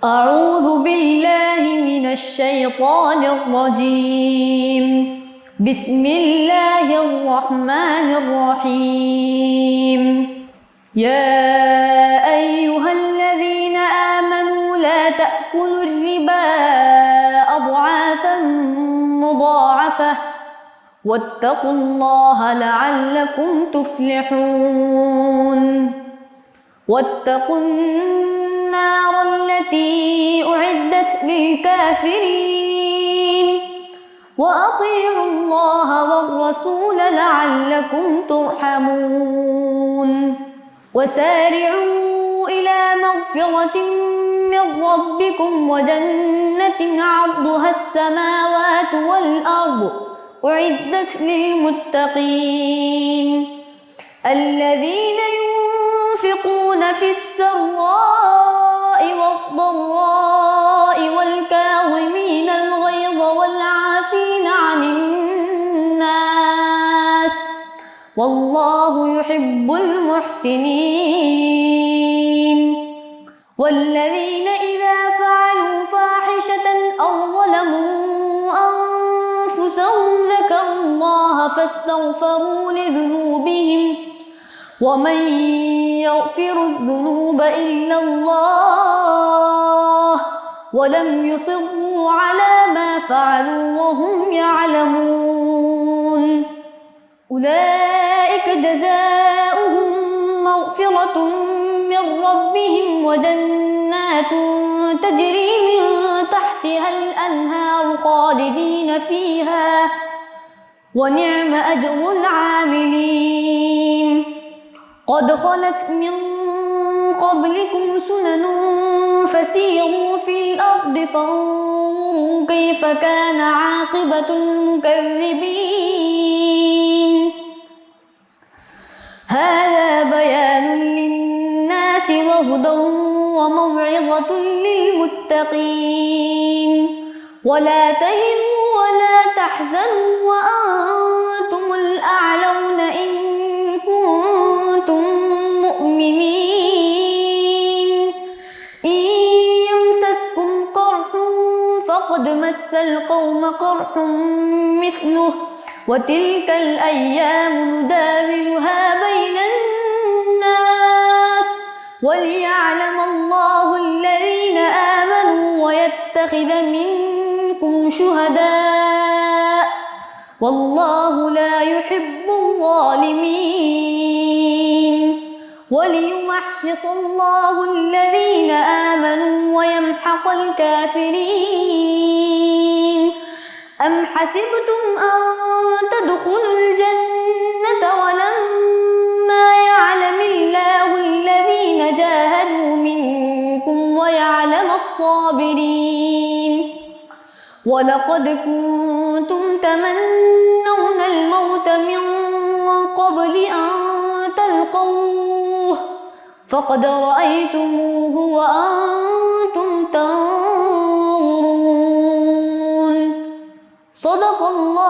أعوذ بالله من الشيطان الرجيم. بسم الله الرحمن الرحيم. يا أيها الذين آمنوا لا تأكلوا الربا أضعافا مضاعفة واتقوا الله لعلكم تفلحون. واتقوا النار التي أعدت للكافرين وأطيعوا الله والرسول لعلكم ترحمون. وسارعوا إلى مغفرة من ربكم وجنة عرضها السماوات والأرض أعدت للمتقين الذين ينفقون في السراء والضراء والكاظمين الغيظ والعافين عن الناس والله يحب المحسنين. والذين إذا فعلوا فاحشة أو ظلموا أنفسهم ذكروا الله فاستغفروا لذنوبهم ومن يغفر الذنوب إلا الله ولم يصروا على ما فعلوا وهم يعلمون. أولئك جزاؤهم مغفرة من ربهم وجنات تجري من تحتها الأنهار خالدين فيها ونعم أجر العاملين. قد خلت من قبلكم سنن فسيروا في الأرض فانظروا كيف كان عاقبة المكذبين. هذا بيان للناس وهدى وموعظة للمتقين. ولا تهنوا ولا تحزنوا وأنتم الأعلون إن كنتم مؤمنين. إن يمسسكم قرح فقد مس القوم قرح مثله وتلك الأيام نداولها بين الناس وليعلم الله الذين آمنوا ويتخذ منكم شهداء والله لا يحب الظالمين. وليمحص الله الذين آمنوا ويمحق الكافرين. أم حسبتم أن تدخلوا الجنة ولما يعلم الله الذين جاهدوا منكم ويعلم الصابرين. ولقد كنتم تمنون الموت من قبل أن تلقوه فقد رأيتموه وأنتم تنظرون. صدق الله